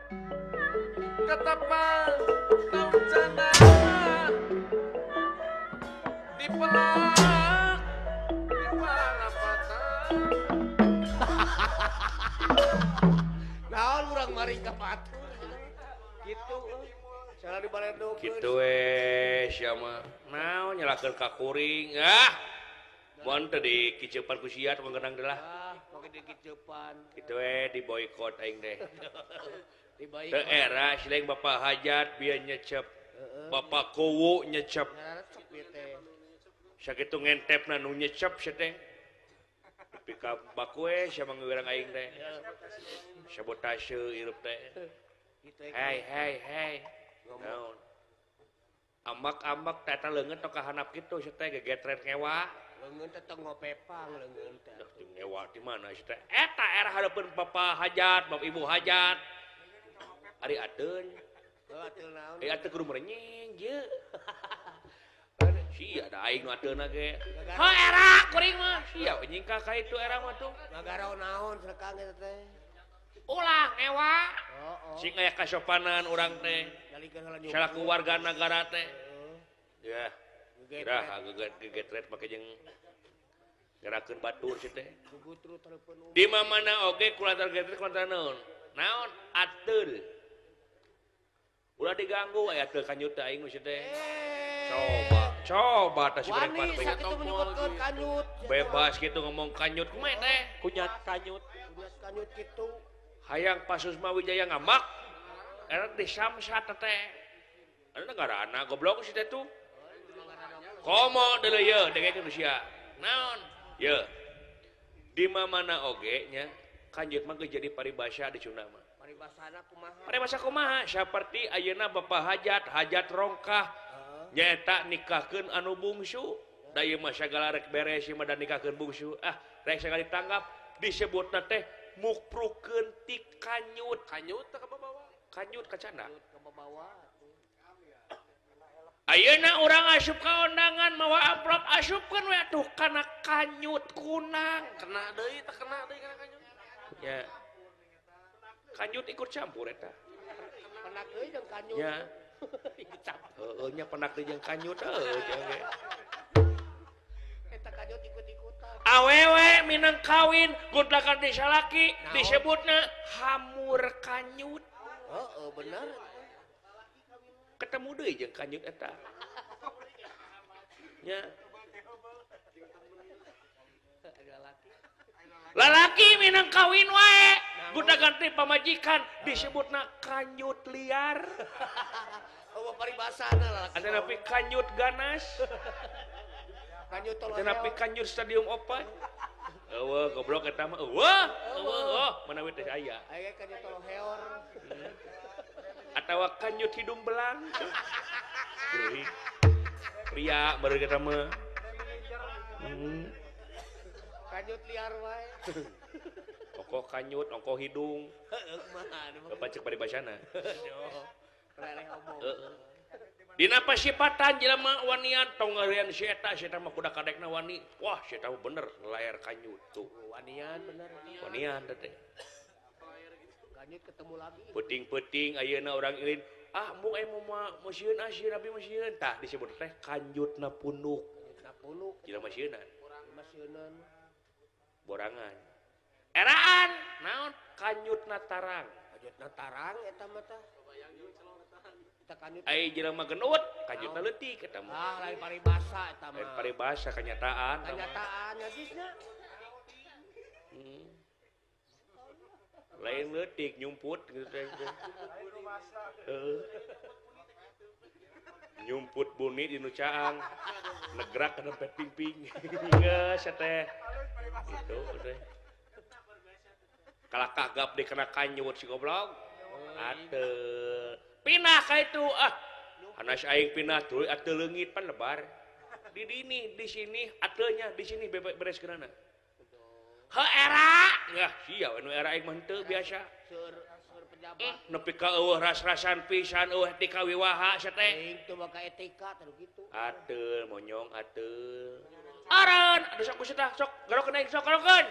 Ketepang daun jana dipelak di palapatan. Naon urang maring ka batur. Gitu. Salah dibaledog. Gitu sia mah. Naon nyalakeun ka kuring. Mun teu dikiceupan ku sia tong ngeunang delah. Make dikiceupan. Gitu di boykot aing teh. Dibaik. Teu era sileng Bapak Hajat bieu nyecep. Bapak Kowo nyecep. Resep ieu teh. Sakitu ngentepna nu nyecep sia teh. Tapi ka baku sia mangeureung aing teh. Sabotase irup teh. Hai. Naon? Ambak-ambak teh leungeun tong kahanap kitu sia teh gegetret ngewa. Leungeun teh tong ngopepang leungeun teh. Ngewa di mana sia teh? Eta era hadeupeun Bapak Hajat, Bapak Ibu Hajat. Ari ateun. Ateun naon? Ateun kudu merenyeng ieu. Sia da aing nu ateuna ge. Era kuring mah. Sia nyingka ka itu era mah tuh. Nagara naon sekang eta teh? Ulah ngewa. Heeh. Sing aya kasopanan urang teh. Nalikeun heula Salaku warga negara teh. Ya. Gegetret. Kira gegetret make jeung gerakeun batur sia teh. Gugutru telepon. Di mana oge kulantar gegetret kulantar naon? Naon ateul. Ulah diganggu aya teu kanyut teh aing sia teh. Coba tah si Wani pengen sakitu menyebutkeun kanyut. bebas gitu ngomong kanyut kumaha teh? Kunyat kanyut. Kunyat kanyut kitu. Hayang Pasusma Wijaya ngambak. Era di Samsat teh. Ada negara anak goblok si teh tuh. Komo deuleu ye dengekeun sia. Naon? Ye. Di mana oge nya kanjeut mah geus jadi paribasa di Sunda mah. Paribasana kumaha? Paribasa kumaha? Saperti ayeuna Bapak hajat rongkah nyaeta nikahkeun anu bungsu. Da ieu mah sagala rek beres ieu mah da nikahkeun bungsu. Rek sagala ditanggap disebutna teh mukprukeun ti kanyut. Kanyut teh ka babawa. Kanyut ka canda. Ke babawa. Ayeuna urang asup ka undangan mawa amplop asupkeun we atuh kana kanyut kunang. Kena deui teh kena deui kana kanyut. Ya. Kanyut ikut campur eta. Penak deui jeung kanyut. Ya. Ikut campur. Heeh nya penak deui jeung kanyut heuh ge. Eta kanyut ikut-ikutan. Awewe minang kawin gundakan di salaki disebutna hamur kanyut. Heeh, bener. Ketemu deui jeung kanyut eta. Nya. Lalaki minang kawin wae gundakan ti pamajikan disebutna kanyut liar. Oh, paribasana lah. Ada napi kanyut ganas. Kanyut tolong. Ada napi kanyut stadium opat. Eueuh goblok eta mah. Eueuh, mana we teh aya. Aya kanyut tolong heor. Atawa kanyut hidung belang. Pria baru kita mah. Kanyut liar wae. Ongkoh kanyut, ongkoh hidung. Heeh, kumaha? Bapak cek paribasana. Aduh. Rere ngomong. Dina pasipatan jelema wanian tong ngeureun si eta mah kuda kadekna wani. Wah, si eta bener layar kanyut tuh. Wanian bener. Wanian teh. Kanyut ketemu lagi. Peting-peting ayeuna urang ilin. Mung mau sieun sieun abi mah sieun. Tah disebut teh kanjutna punduk. Kanyutna punuk. Jelema sieunan. Maseunan. Borangan. Eraan naon kanjutna tarang. Kanyutna tarang eta mah tah. Eta kanyut. Ai jelema genut, kanjutna leutik eta mah. Lain paribasa eta mah. Lain paribasa kenyataan. Kenyataan nyadisna. Lain leutik nyumput gitu teh. Nyumput bunyi di nu caang. Negrak kana ping-ping. Geus teh. Gitu teh. Kalau kagap dikena kanyut si goblok. Ateu. Pinah ka itu Hanas aing pinah tuluy ateu leungit pan lebar. Di dini, di sini ateunya, di sini beres keunana. Era. Yah, sia we nu era aing mah henteu biasa. Seur pejabat. Nepi ka eueuh ras-rasan pisan eueuh ti kawiwaha sia teh. Aing teu maka etika teh gitu. Ateu monyong ateu. Aran, atuh sok kusi tah, sok garokeun aing sok garokeun.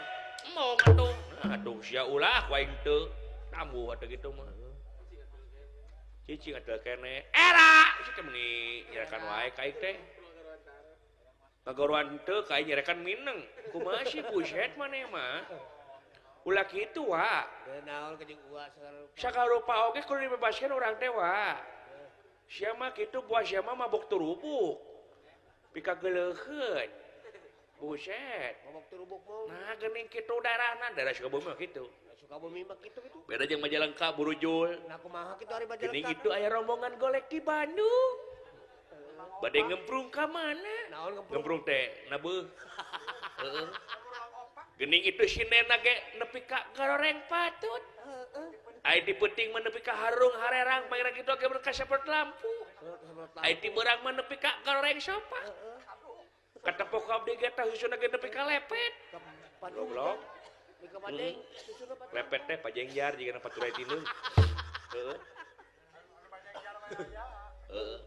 Mong atuh. Aduh sia ulah ku aing teu. Tambuh atuh kitu mah. cicing ada kene era sih meni nyerekan wae ka teh ngagoruan teu ka nyerekan mineng kumaha sih buset maneh mah ulah kitu wa naon ka jeung uwa sakarupa oge kudu dibebaskeun urang teh wa sia mah kitu buah sia mah mabok turubuk pika geuleuheun buset mabok turubuk mau nah geuning kitu darah Sukabumi mah kitu Sukabumi mah kitu beda jeung Majalengka Burujul nah kumaha kitu ari Majalengka geuning itu aya rombongan golek di Bandung bade ngemprung ka mana naon ngemprung teh na beuh heeh geuning itu sinena ge nepi ka goreng patut ai di peuting mah nepi ka harung harerang pangira kitu ge berkasepet lampu ai di beurang mah nepi ka goreng sopa katepok abdi ge teh susuna ge nepi ka lepet goblok Mika Padeng susuna Padeng lepet teh pajengjar jigana paturai tindeung heeh heeh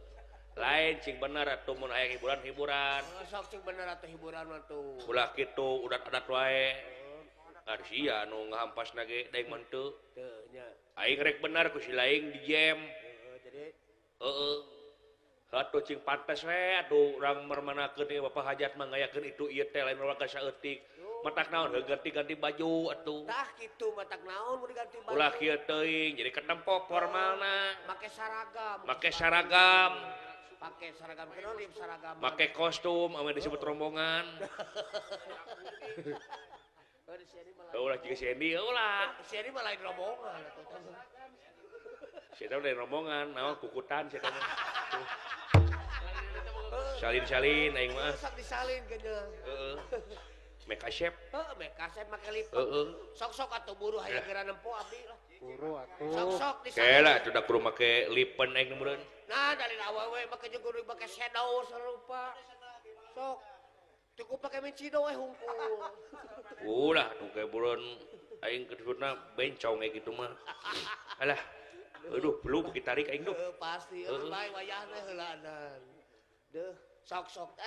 lain cing bener atuh mun aya hiburan sok cing bener atuh hiburan mah tuh ulah kitu udat-adat wae ari sia anu ngahampasna ge daeng mah teu teu nya aing rek bener ku si laing di jam jadi heeh atuh cing pantes we atuh urang mermanakeun ieu bapak hajat mah ngayakeun itu ieu teh lain olahraga saeutik matak naon ganti-ganti baju atuh tah kitu matak naon mun diganti baju ulah kieu teuing jadi ketempok formalna make saragam pakai seragam kenon di seragam make kostum ame disebut rombongan ulah jiga si Endi ulah si Endi mah lain rombongan atuh si Eta lain rombongan naon kukutan si Eta mah salin-salin aing mah sok disalin kenya heeh make asep make kasep make lipet heeh sok-sok atuh buru hayang geura nempo abdi lah buru atuh sok-sok disalin kela tuh kudu make lipen aing meureun nah dari awewe make jeung kudu make shadow sarupa sok cukup pakai mencido hungkul ulah tuh kayak buron aing keduduna bencong kayak gitu mah alah aduh belum beki tarik aing duh pasti bae wayahna heulanan deuh sok-sok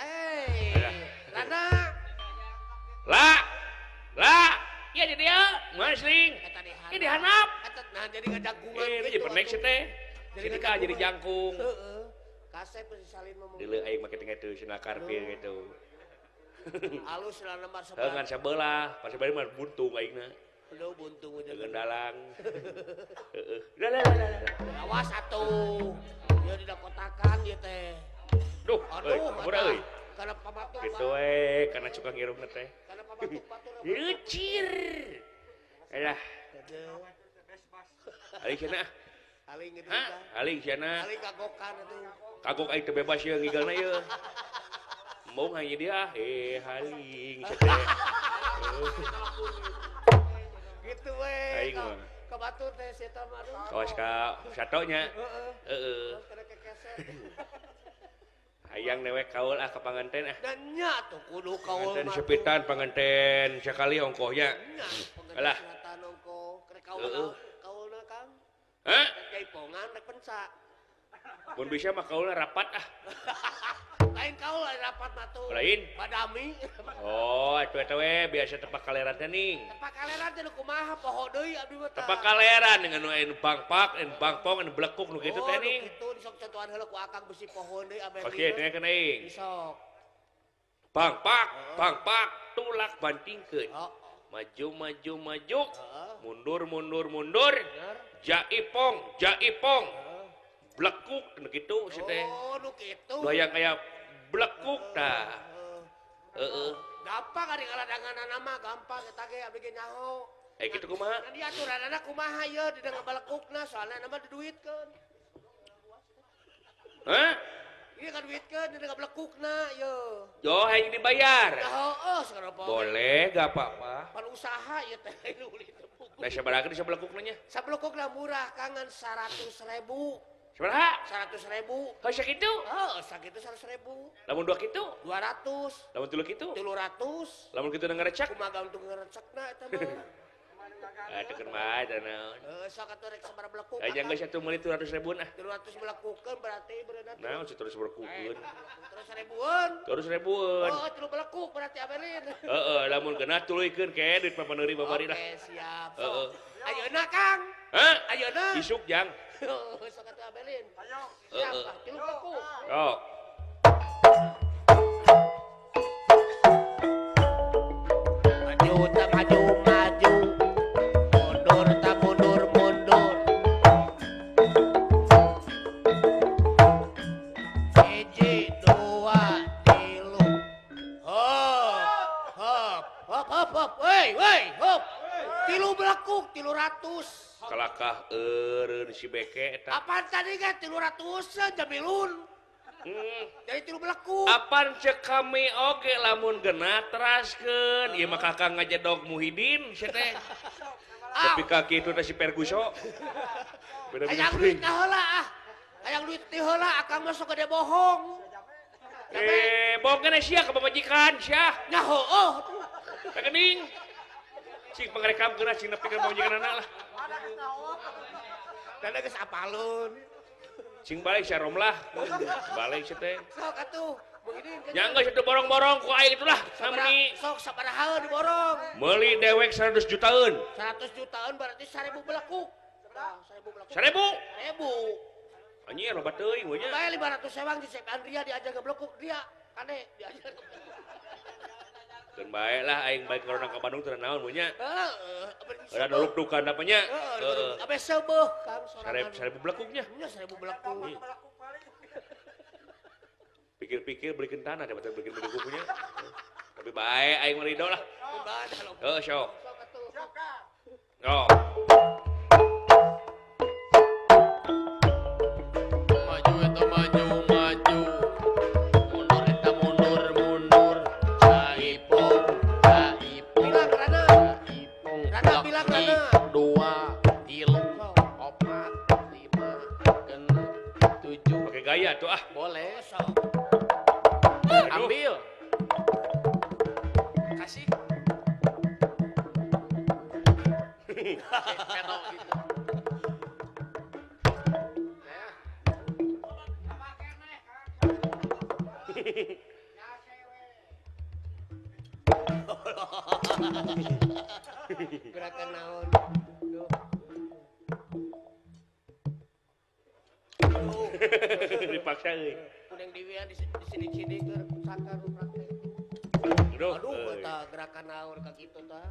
Lana lah iya di dia masling eta ini dihanap eta nah jadi ngajagungan ini penek sih teh jadi ka jadi jangkung heeh kasep geus salin ngomong deuleu aing make teh kitu cenah karpir gitu alus lah nomor ngan sabelah pas bari mah buntung aingna Udah buntung udah dengan dalang heeh awas atuh ya tidak kotakan ya teh duh aduh euy karena pamatuk gitu we karena suka ngirupna teh karena pamatuk batur Yucir. Alah. Aling cenah. aling gitu Hah? Aling cenah. aling kagokan atuh Kagok aing teh bebas ye ngigalna ye. Mau hanya dia haling cenah. gitu we Aing mah. ka batur teh setan mah aduh Kawas ka satonya. Heeh. kada kekeset Hayang newek kaul ka panganten ah. dan nya tuh kudu kaul Panganten mah sepitan panganten sekali ongkohnya. Alah. pengantin ongko krek kaul kaulna Kang Hah? jaipongan rek pensa Mun bisa mah kaulna rapat ah. lain kaul lain rapat mah tuh Lain? badami Oh, eta we biasa tepak kaleran teh ning. tepak kaleran teh kumaha poho deui abdi mah Tepak kaleran dengan nu anu bangpak, anu bangpong, anu blekuk nu kitu teh ning. kitu sok contohan heula ku akang besi pohon deui abdi Oke, dengekeun aing. sok Bangpak, tulak bantingkeun. oh Maju. Mundur. Jaipong. Blekuk nu kitu si teh. oh nu kitu Nu hayang aya blekuk tah. Heeh. gampang ari ngaladangan nama gampang eta ge abdi ge nyaho Kitu kumaha? nah diaturanana kumaha ye di ngabalekukna soalna nama diduitkeun Hah? ieu kaduitkeun di ngabalekukna ye Yo hayang dibayar. nah heueuh saropo Boleh, gak apa-apa. pan usaha ieu teh nulis buku Da sabaraha di sablekukna nya? sablekukna murah kangen 100.000 Sabaraha? 100.000 Ka sakitu? oh sakitu 100.000 Lamun 2 kitu? 200 Lamun 3 kitu? 300 Lamun kitu na ngarecak? kumaha untuk ngerecekna eta mah Tekan mah da naon. sok atuh rek sabar belekuk Aja geus atuh meuli 200.000 ah. 200 belekukeun berarti berenang Naon terus berkukeun? terus ribuan 200.000-an. oh terus belekuk berarti abelin Heeh, lamun genah tuluykeun ke duit papaneuri babari lah. oke siap Heeh. ayeuna Kang Hah? Ayeuna. Isuk jang. Sok atuh abelin. Siap, tilu belaku. Sok. Maju tak maju maju. Mundur tak mundur mundur. Hiji, dua, tilu. Hop. Woi, hop. Tilu belakuk, 300. Kalakah eureun si beke eta. Apaan tadi kan 300 jamilun. Jadi tilu belakuk. Apaan cek kami oge lamun genah teraskeun. Ieu mah Kakang ngajedog Muhyiddin sia teh. Tapi kaki itu teh si Perguso. Beda Hayang duit teh heula ah. Hayang duit teh heula akang masuk gede bohong. bohong kene sia ka pamajikan sia. Nya heueuh. Teh geuning. Cing pangarekam geuna cing nepi ka pamajikanana lah. Dan geus apalun. Cing balik sia Romlah. Balik sia teh. Sok atuh. Begini. Nya geus itu borong-borong ku aing itulah. Samuni Sok sabaraha diborong. meuli dewek 100 jutaan. 100 jutaan berarti 1000 belakuk. 1000 belakuk. 1000. 1000. Anjir loba teuing we nya. Bayar 500 sewang di Sep Andria diajar ke belakuk dia. Kane diajar. Keun bae lah aing balik corona ka Bandung teu naon we nya. Heeh. Ada nuluk-nukan apa nya? Heeh. Abe sebeuh Kang sorangan. 1000 belakuknya. Nya 1000 belakuk. Pikir-pikir belikin tanah dapat belikin bukunya. Tapi baik aing mah ridho lah. Heeh, sok. Oh. Maju eta maju maju. Mundur eta mundur mundur. Caipong. Bilang Rana. Rana bilang Rana. 2, 3, 4, 5, 7. Pakai gaya tuh ah. Boleh sok. Aduh. Ambil. Kasih. Pedo gitu. Gerakan naon. Dipaksa euy. Kuning diwian di sini-sini ke sakar praktek. Aduh. Aduh, eta gerakan naon ka kitu tah.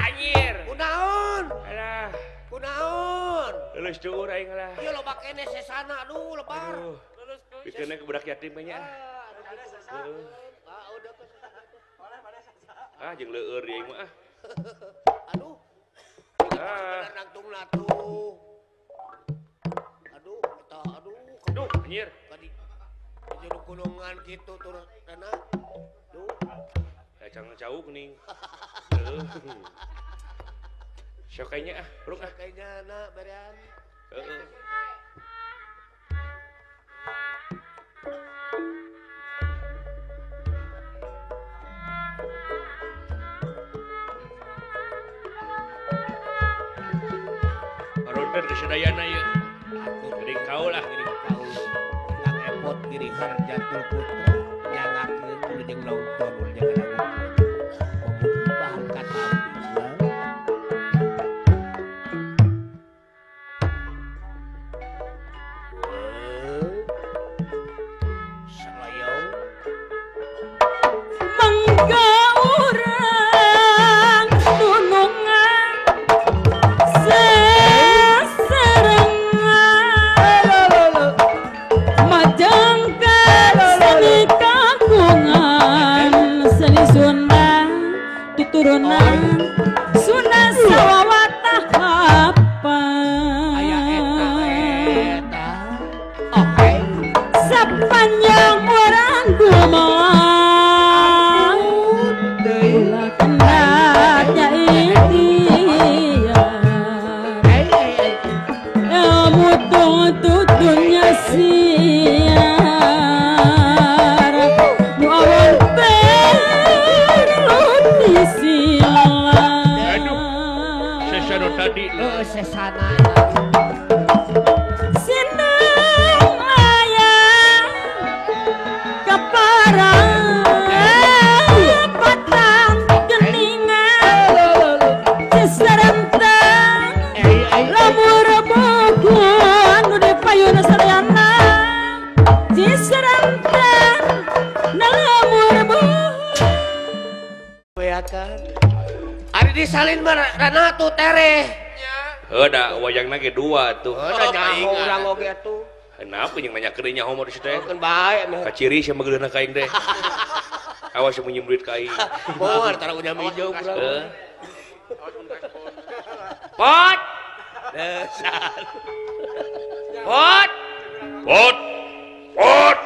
Anjir. Kunaon? Alah. Kunaon? Lulus cuur aing lah. Ieu loba kene sesana aduh lebar. Aduh. Bikinnya ke budak yatim nya. Aduh. Ah, udah ke Ah, jeung leueur ieu mah ah. Aduh. Ah. Bener nangtungna tuh. Aduh, eta aduh. Aduh, anjir. Kadi jeung gunungan kitu tur Rana. Duh. Cang cauk ning. Heuh. Sok kayaknya ah, buruk ah. Kayaknya na berean. Heeh. Paronter kesedayana ieu. Jadi kau lah. Kang Epot diri Harjatul Putra nyangakeun kudu jeung nonton jeung kada bahan kata Salayong mangga urang dunungan seserengan majang seni kagungan seni Sunda tuturunan Sunda sawawatah apa oke sepanjang orang gumoan ulah kendaknya ikhtiar ilmu tuntutunnya siar nu awan perlu disilang Sesano tadi. sesana Sindang ayah keparang patang geningan salin marana tuh tereh. Heuda wayangna ge dua tuh. Heuda nyaho urang oge atuh. Kenapa yang nanya kerinya homo di situ? Kan bae mah. Kaciri sama geuleuhna kain teh. Awas yang menyembrit kain. Moal tara udah hijau urang. Pot. Dasar. Pot. Pot. Pot.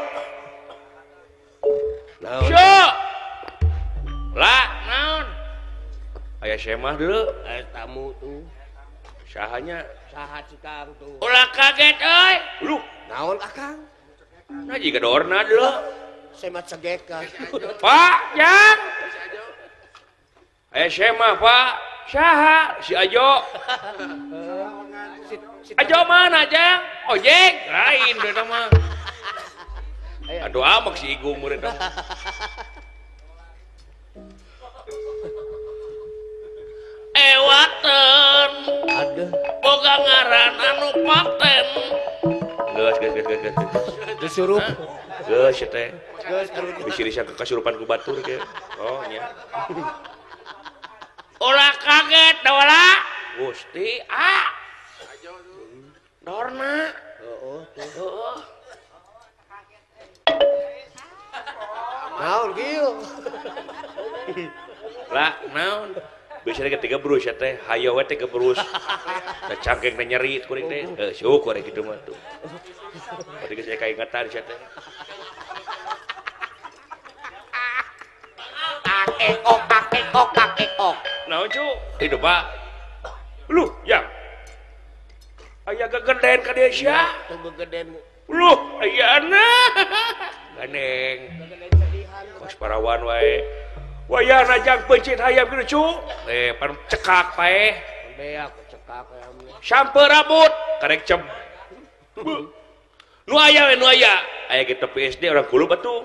Naon? Syo. Lah, naon? Aya semah dulu. Tamu tuh. Sahanya Saha cikang tuh. ulah kaget euy. Lu, Naon akang? nah jika dorna dulu. Semat segeka. Pak, Jang. Aya semah, Pak. Saha? Si Ajo. Ajo mana, Jang? Ojek. Lain deh mah. Aduh amak si Igung murid dong. Ewaten. Aduh. Boga ngaran anu paten. Geus. Disuruh. Geus teh. Geus anu Bisiri sia kasurupan ku batur ge. Oh nya. Ulah kaget da wala. Gusti Dorna. Heeh. naon kieu? Lah naon? Biasanya ketika berus ya teh, hayo we teh gebrus. Da cangkeng teh nyeri kuring teh. Syukur kitu mah tuh. Tadi saya kaingatan sia teh. Kakek. Naon cu? Itu Pak. Lu, yang. Aya gegeden ka dieu sia. Tuh begeden. Lu, aya ana. Gandeng. Kos parawan wae. Wayahna jang pencit hayam kitu cu. Pan cekak pae. Beak cekak aya. Sampe rambut karek cem. Nu aya we nu aya. Aya kitu PSD orang kulu batu.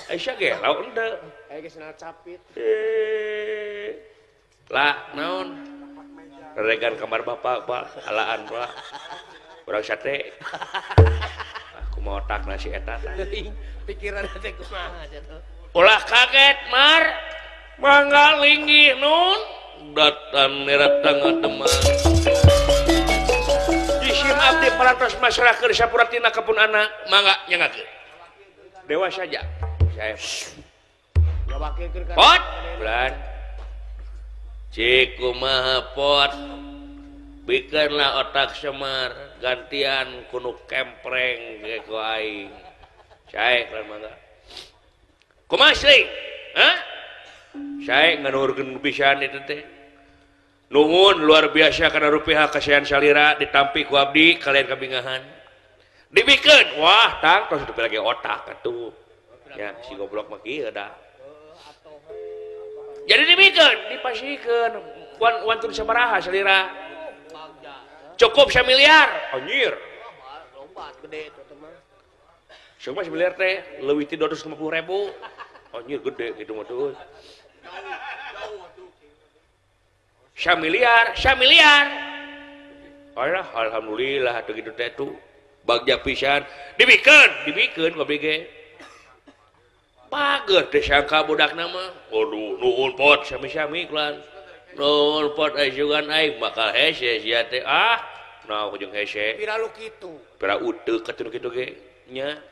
Aisyah ge lauk henteu. Aya geus na capit. Lah naon? Reregan kamar bapak, Pak. Alaan, Pak. Urang sate. Aku mau otak nasi eta tah. Pikiran teh kumaha atuh. Ulah kaget, Mar. Mangga linggih nun. Datan neratang ademan. Jisim abdi parantos masyarakat sapuratina kapun anak. Mangga nyangakeun. Dewa saja. Saya. Ngawakeun ka. Pot. Bulan. Cik kumaha pot. Bikinlah otak Semar gantian kuno kempreng ge ku aing. Sae lan mangga. Kumaha sih? Hah? Sae nganuhurkeun pisan itu teh. Nuhun luar biasa kana rupiah kasihan salira ditampi ku abdi kalian kabingahan. Dibikeun. Wah, tang tos lagi otak atuh. Ya si goblok mah kieu da. Jadi dibikeun, dipasikeun. Wantun sabaraha salira? Cukup 1 miliar. Anjir. Lompat gede itu mah. Cuma 1 miliar teh leuwih ti 250.000. Anjir gede gitu mah tuh. 1 miliar. Alah alhamdulillah atuh kitu teh tuh. Bagja pisan. Dibikeun ku BG. Pager teh sangka budakna mah. Waduh, nuhun pot sami-sami klan. Nuhun pot ajugan aing bakal hese sia teh. Nah ujung hese. Pira lu kitu. Pira uteuk atuh kitu ge nya.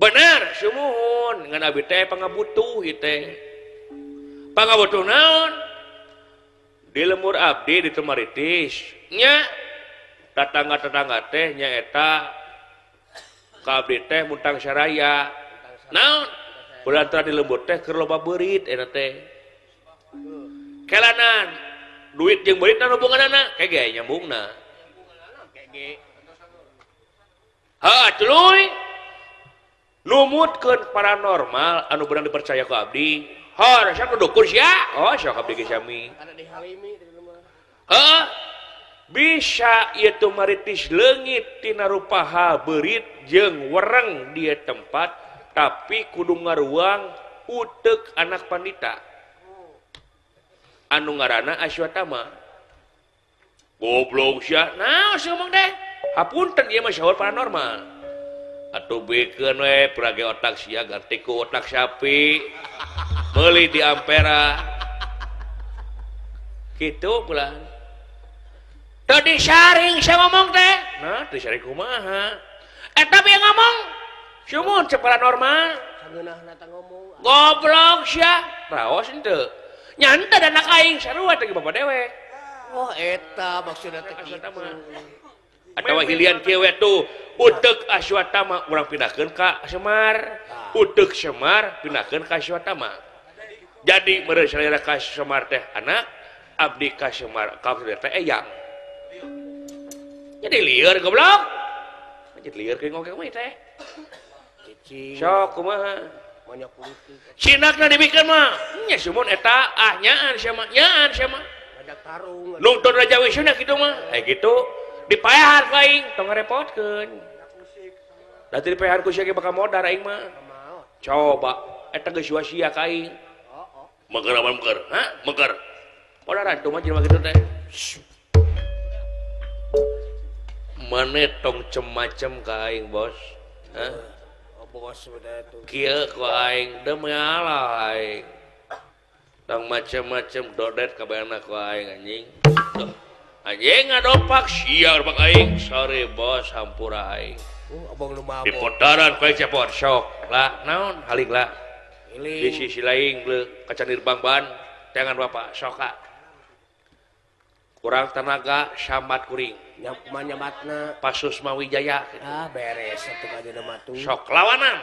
Bener sumuhun ngan abi teh pangabutuh ieu teh. Pangabutuh naon? Di lemur abdi di Tumaritis. Nya tetangga-tetangga teh nyaeta ka abdi teh muntang saraya. Naon? Kulantara di lembur teh keur loba beurit eta teh. Kelanan duit jeung beurit anu hubunganana kege nyambungna. Kege. Tuluy numutkeun paranormal anu beunang dipercaya ku abdi. Harusnya nu dukun sia. Oh, sok abdi ge sami. Ada di Halimi di rumah. Bisa ieu Tumaritis leungit tina rupaha beurit jeung wereng di tempat tapi kudu ngaruang uteuk anak pandita anu ngaranna Aswatama. Goblok sia. Naon sih ngomong deh? Hapunten ieu mah saur paranormal. Atuh bikeun we perage otak sia ganti ku otak sapi. Meuli di Ampera. gitu pulang tadi sharing saya ngomong teh nah tadi sharing kumaha tapi yang ngomong cuma cepet normal goblok sia raos ente nyanta dan anak aing sarua teh bapak dewek oh eta maksudnya teh kitu atawa hilian kieu tuh utek Aswatama urang pindahkeun ka Semar utek Semar pindahkeun ka Aswatama jadi meureun salira ka Semar teh anak abdi ka Semar ka teh eyang jadi lieur goblok jadi lieur ke ngogeng we teh sok kumaha banyak politik sinakna dibikeun mah nya sumun eta nyaan sia mah banyak tarung nungtun Raja Wisnu kitu mah gitu dipayahan ku aing tong ngarepotkeun da teu dipayahan ku sia ge bakal modar aing mah coba eta geus sia ka aing meukeur apa meukeur meukeur modaran tuh mah jelema kitu teh mane tong cem-macem ka aing bos bos udah tuh kieu ku aing demi Allah aing tong macem-macem dodet kabehana ku aing anjing tuh anjing ngadopak sia dopak aing sorry bos hampura aing abang lu mabok di potaran ku aing cepot sok lah naon haling lah di sisi lain kaca nirbang ban tangan bapak soka kurang tenaga sambat kuring nyamatna Pasus Mawijaya beres satu kali nama tuh sok lawanan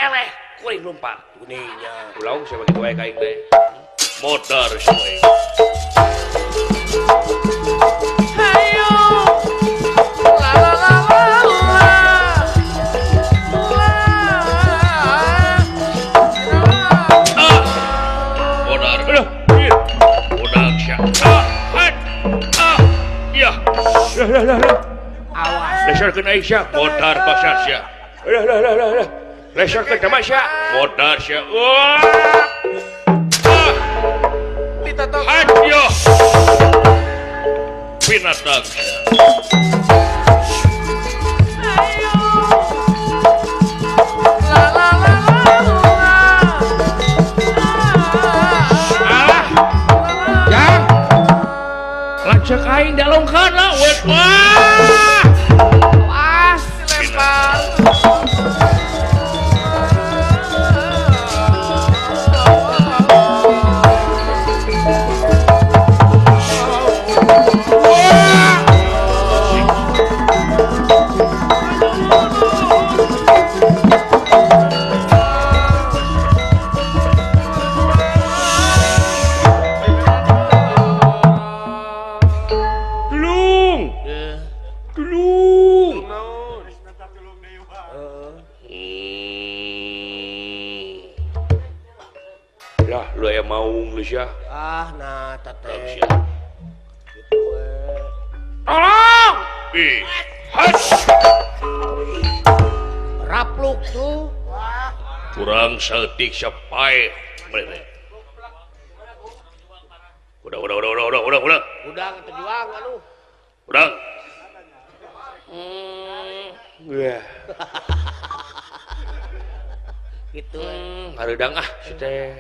eleh kuring lompat guninya ulang siapa gitu wae kaing teh modar semua Hayo la la la modar modal syak iya awas leserkeun Aisyah modar pasar syak leserkeun sama syak modar syak wah ditatok ayo binatang la la la jang lanceuk aing dalongkeun lah wet wah awas dilempar ya lu aya maung lu sia nah teteh sia gitu tolong rapluk tuh kurang saeutik sapae mereka udah udah terjuang kan lu udah ya gitu hareudang si teh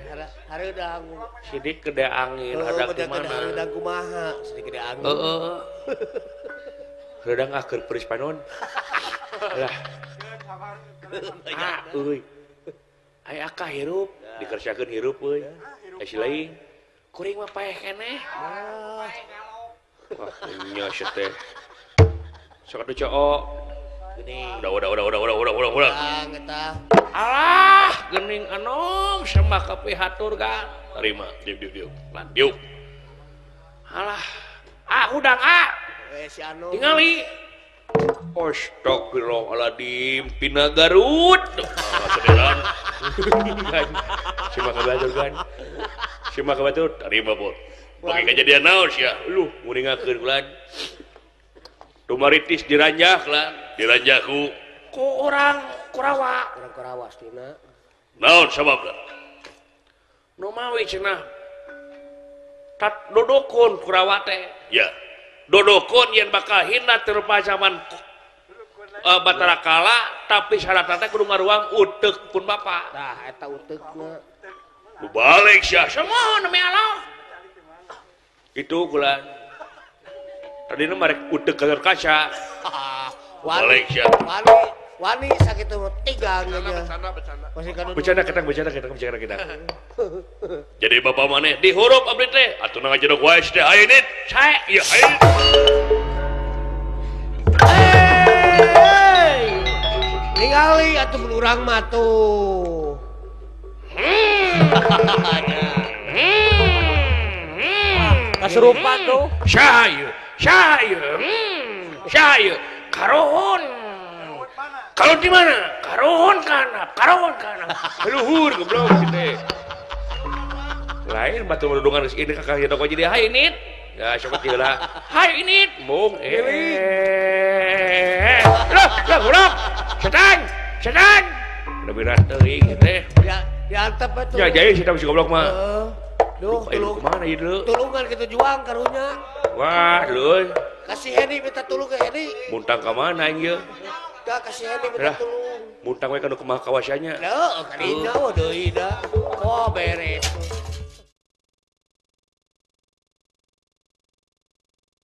hareudang sidik gede angin hadang di mana hareudang kumaha sedikit angin hareudang keur peuris panon lah euy aya ka hirup dikerjakeun hirup euy si lain kuring mah paeh keneh wah nya si teh sok atuh coo udah alah gening anom sembah ka pihatur kan terima diuk alah udang si anu tingali astagfirullahaladzim pina Garut sedelan simak kabatur terima bos bagi kejadian naon sia lu nguningakeun kulan tumaritis diranjak lah diranjaku ku orang Kurawa Tina naon sababna nu mawi cenah tat dodokon Kurawa teh ya dodokon yen bakal hina terupa zaman Batara Kala tapi syaratna teh kudu ngaruang uteuk pun bapa tah eta uteukna balik sia samohon demi Allah Gitu kulan. Tadi marek udeg ke kaca. Wani, Balik, siap. wani sakit tuh tigang aja. Masih kan Bercanda kita. Jadi bapak mana di huruf abdi teh atuh na ngajedog wae teh aya nit. Sae ieu aya. ningali atuh mun urang mah tuh. Kasurupan tuh. Sae karohon. Kalau di mana? Karohon kana. Luhur goblok teh. Lain batu merudungan geus ini kakak jadi jadi hai nit. Ya coba heula. Hai nit. Mung Lah goblok. Setan. Udah berat teuing teh. Ya diantep atuh. Ya jadi si goblok mah. Duh, tulung. Kemana ieu? Tulungan kita juang karunya. Wah, leuy. Kasih Heni minta tulung ke Heni. Muntang ka mana aing ieu? Da kasih Heni minta tulung. Muntang we kana kumaha kawasanya. Leuh, kadinya deui da. Oh beres.